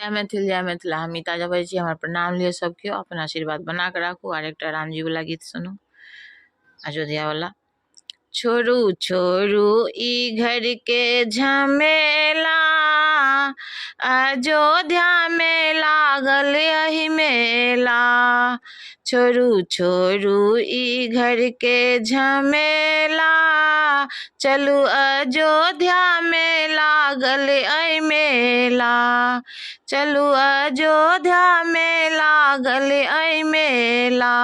जय मिथिला। हम ताजा बजै छी। हमर प्रणाम लियो सबके, अपन आशीर्वाद बना के राखू। और एक राम जी वाला गीत सुनू, अयोध्या वाला। छोड़ू छोड़ू ई घर के झमेला, अयोध्या में लागल यही मेला। छोड़ू छोड़ू ई घर के झमेला, चलू अयोध्या में लागल ऐ मेला। चलू अयोध्या में लागल ऐ मेला।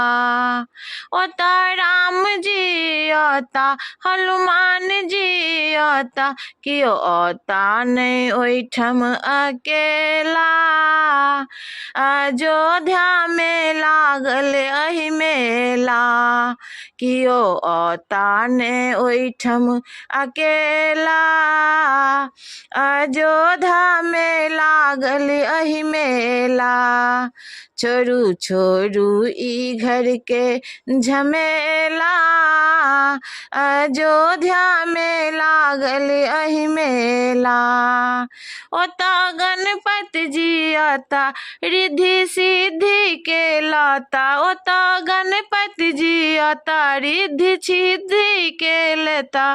ओता राम जी ओता हनुमान जी ओता, कियो ओता नहीं ओइठम अकेला। अयोध्या में लागल एहि मेला, कियो ओता नहीं ओइठम अकेला। अयोध्या में लागल एहि मेला। छोड़ू छोड़ू ई घर के झमेला, अयोध्या में लागल एहि मेला। ओता गणपति जी ओता रिद्धि सिद्धि के लता। ओता गणपति जी ओता रिद्धि सिद्धि के लता।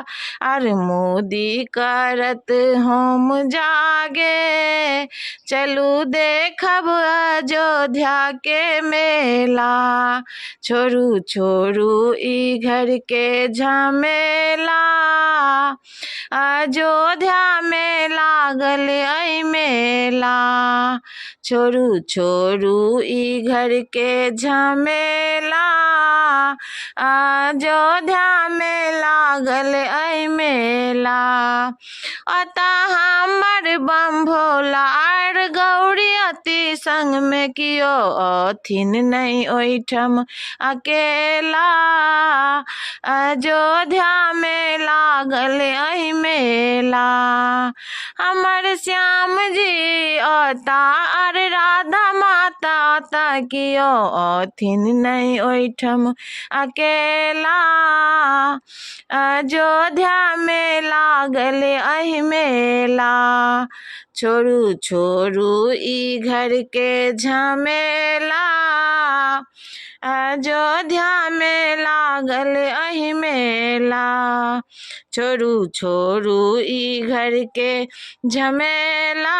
अरे मोदी करत हम जागे, चलू देखब अयोध्या के मेला। छोड़ू छोड़ू ई घर के झमेला, अयोध्या में लागल ऐ मेला। छोड़ू छोड़ू ई घर के झमेला, अयोध्या में लागल ऐ मेला। अता हमर बम भोला आर गौरी अति संग में, कियो अथिन नहीं ओइठम अकेला। अयोध्या में लागल ऐ मेला। हमर श्याम जी ओता और राधा माता ओता, कियो अथिन नहीं ओइठम अकेला। अयोध्या में लागल ऐ मेला। छोड़ू छोड़ू ई घर के झमेला, अयोध्या में लागल ऐ मेला। छोड़ू छोड़ू ई घर के झमेला,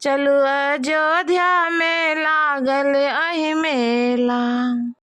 चलू अयोध्या में लागल ऐ मेला।